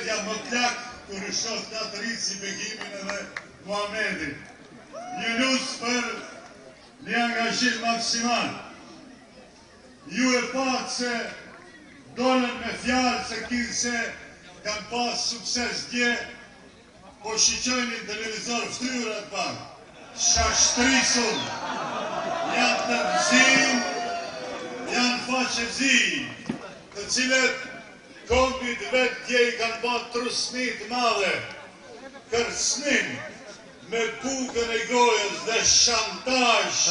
vërtetja më plak kur i shoh të rritë si Begimin edhe Muhamedit. Një lutë për një angazhim maksimal. Ju e patë se dolën me fjalë se kinë se kanë pas sukses dje, po shiqojnë televizor ftyrat pak, shashtrisun, janë të vëzim, janë faqevzi, të cilët kombit vetë dje i kanë bërë trusnit madhe, kërcnim me bukën e gojës dhe shantazh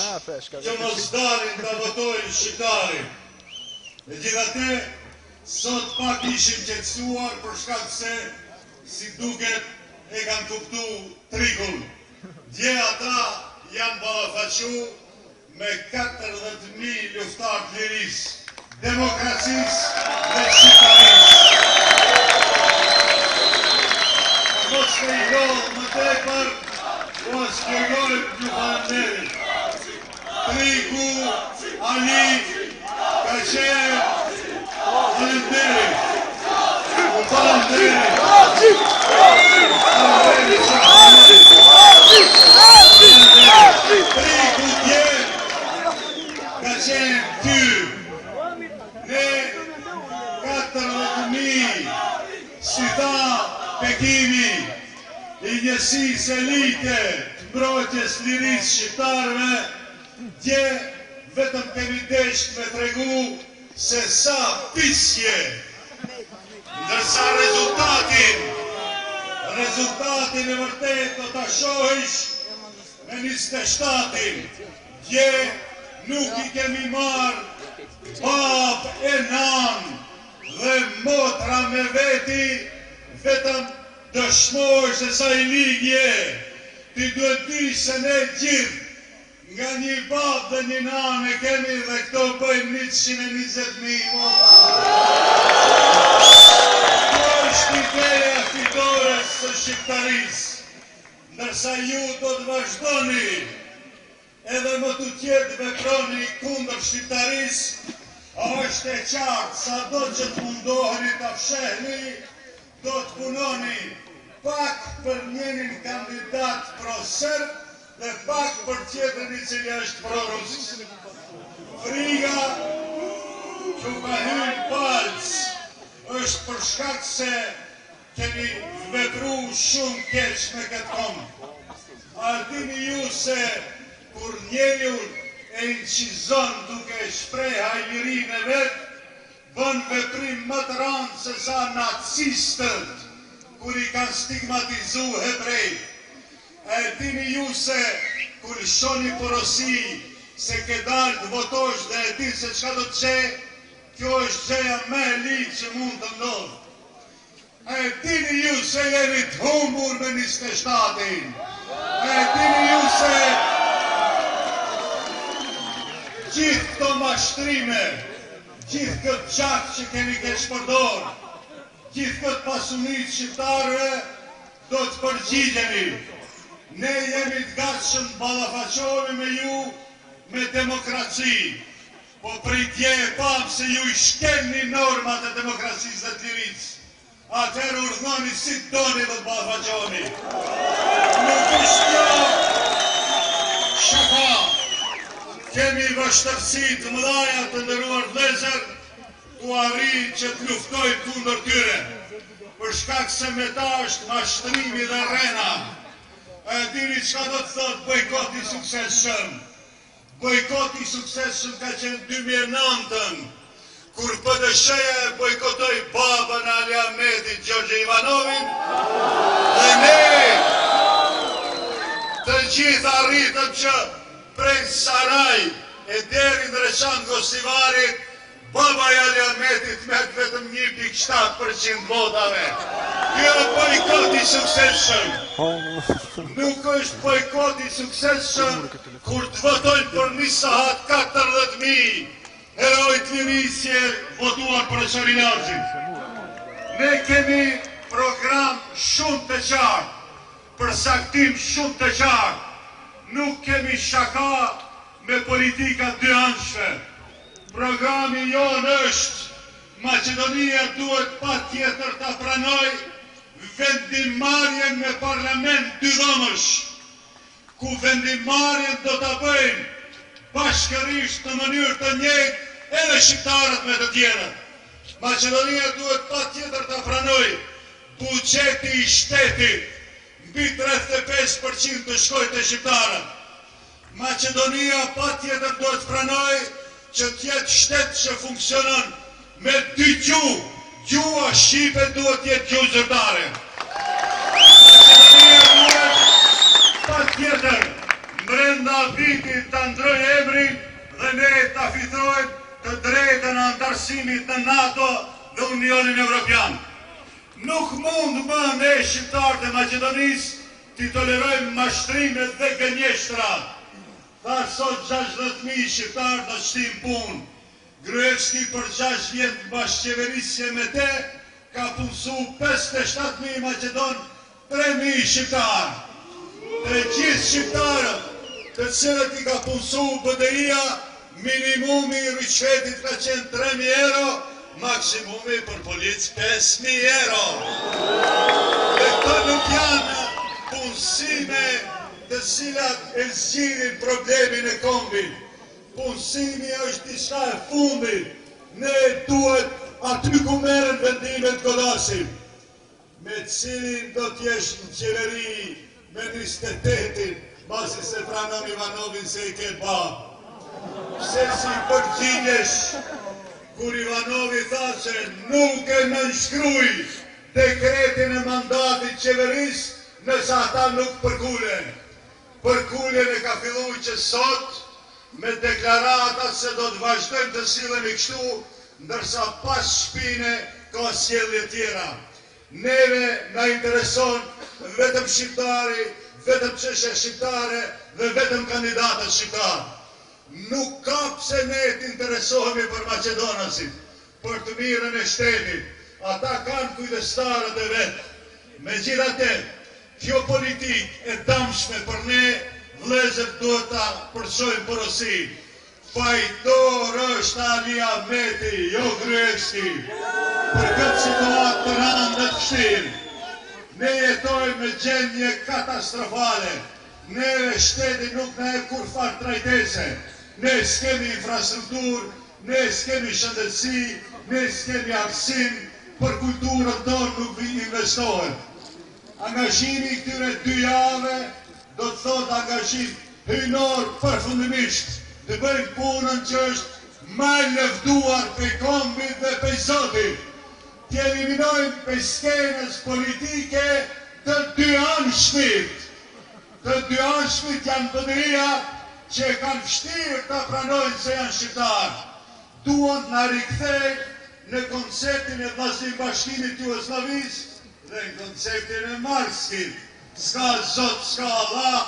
që mos dalin të votojnë shqiptarin. Megjithatë, sot pak ishim qetësuar për shkak se si duket e kanë kuptu trikull. Dje ata janë ballafaqu me 40.000 luftar të lirisë, demokracisë dhe shqiptarisë. Mos të i gohë më tepër, po shpjegojmë një falenderit. Triku, Ali, ka qenë falenderit. Falenderit. Triku dje ka qenë ty. Ne 40.000 si tha Bekimi, i njësisë elite të mbrojtjes lirisë shqiptarëve, dje vetëm kemi desht me tregu se sa pisje, ndërsa rezultatin e vërtet do ta shohish me 27-in. Dje nuk i kemi marrë bab e nan dhe motra me veti, vetëm dëshmoj se sa i ligje, ti duhet di se ne gjithë nga një bab dhe një nan e kemi dhe këto bëjmë 120.000. Kjo është ideja fitores së shqiptarisë, ndërsa ju do të vazhdoni edhe më të tjetë veproni kundër shqiptarisë, është e qartë sa do që të mundoheni të fshehni, do të punoni pak për njënin kandidat pro-serb dhe pak për tjetërin i cili është pro-rus. Friga që ka hyrë palc është për shkak se keni vepru shumë keq me këtë kom. A dini ju se kur njeriu e incizon duke shpreh hajlirin e vetë, bën veprim më të rëndë se sa nacistët kur i kanë stigmatizu hebrejt. E dini ju se kur shoni porosi se ke dalë të votosh dhe e di se çka do të qe, kjo është gjëja më e ligë që mund të ndodhë. E dini ju se jeni të humbur me 27-in. E dini ju se gjithë këto mashtrime, gjithë këtë qakë që keni keq përdor, gjithë këtë pasunit shqiptarëve, do të përgjigjeni. Ne jemi të gatshëm ballafaqohemi me ju me demokraci, po prej dje e pam se ju i shkelni normat e demokracisë dhe të lirisë. Atëherë urdhoni si doni dhe të ballafaqoheni. Nuk është kjo shaka. Kemi vështërsi të mëdhaja të nderuar vëllezër, tu arrijnë që të luftojnë kundër tyre, për shkak se me ta është mashtrimi dhe rrena. E dini çka do të thotë bojkoti i suksesshëm? Bojkoti i suksesshëm ka qenë 2009-ën, kur PD-ja e bojkotoi babën Ali Ahmetit, Gjergj Ivanovin, dhe ne të gjithë arritëm që prej Saraj e deri në Reçan Gostivarit, baba i Ali Ahmetit merr vetëm 1.7% votave. Kjo është bojkot i suksesshëm. Nuk është bojkot i suksesshëm kur të votojnë për një sahat 40.000 heroj të lirisë votuar për Çorinazhin. Ne kemi program shumë të qartë, përsaktim shumë të qartë. Nuk kemi shaka me politika dy anshme. Programi jonë është Maqedonia duhet patjetër ta pranoj vendimarrjen me parlament dy dhomësh, ku vendimarrjen do ta bëjnë bashkërisht në mënyrë të njëjtë edhe shqiptarët me të tjerët. Maqedonia duhet patjetër ta pranojë buxheti i shtetit mbi 35% të shkojë te shqiptarët. Maqedonia patjetër duhet pranojë që t'jetë shtet që funksionon me dy gjuhë. Gjuha shqipe duhet t'jetë gjuhë zyrtare. Maqedonia duhet patjetër brenda vitit ta ndrojë emrin dhe ne ta fitojmë të drejtën e antarësimit në NATO dhe Unionin Evropian. Nuk mund më ne shqiptarët e Maqedonisë t'i tolerojmë mashtrimet dhe gënjeshtra. Tha sot 60.000 shqiptarë të shtim punë. Gruevski për 6 vjetë bashkëqeverisje me te ka punësu 57.000 Maqedon, 3.000 shqiptarë. Të gjithë shqiptarët të cilët i ka punësu BDI-a, minimumi i rriqetit ka qenë 3.000 euro, maksimumi për policë 5.000 euro. Dhe këto nuk janë punësime të cilat e zgjidhin problemin e kombit. Punësimi është diçka e fundit. Ne duhet aty ku merren vendimet godasim. Me cilin do t'jesh në qeveri me 28-in, pasi se pranon Ivanovin se i ke babë. Pse si përgjigjesh kur Ivanovi tha që nuk e nënshkruj dekretin e mandatit qeverisë nëse ata nuk përkulen. Përkuljen e ka filluar që sot me deklarata se do të vazhdojmë të sillemi kështu, ndërsa pas shpine ka sjellje tjera. Neve na intereson vetëm shqiptari, vetëm çështja shqiptare dhe vetëm kandidatët shqiptarë. Nuk ka pse ne të interesohemi për Maqedonasit, për të mirën e shtetit. Ata kanë kujdestarët e vetë. Megjithatë, kjo politikë e dëmshme për ne, vëllezër, duhet ta përçojmë porosi. Fajtor është Ali Ahmeti, jo Gruevski. Për këtë situatë të rëndë dhe të vështirë, ne jetojmë me gjendje katastrofale. Neve shteti nuk na e kur fat trajtese. Ne s'kemi infrastrukturë, ne s'kemi shëndetësi, ne s'kemi aksim, për kulturën tonë nuk investohet. Angazhimi këtyre 2 jave do të thotë angazhim hyjnor përfundimisht, të bëjmë punën që është më e lëvduar pe kombit dhe pe Zotit. Të eliminojmë pe skenës politike të dyanshmit. Të dyanshmit janë BDI-a që kanë vështirë ta pranojnë se janë shqiptarë. Duan të na rikthejnë në konceptin e vllazërbashkimit të Jugosllavisë dhe në konceptin e Marksit. S'ka Zot, s'ka Allah,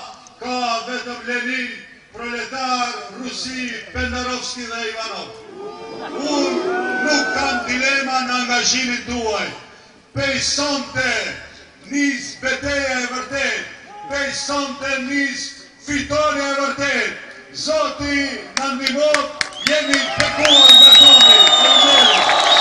ka vetëm Lenin, proletar, Rusi, Pendarovski dhe Ivanov. Unë nuk kam dilema në angazhimin tuaj. Pej sonte nis betejë e vërtet, pej sonte nis fitoria e vërtet. Zoti na ndihmon, jemi bekuar nga kombi.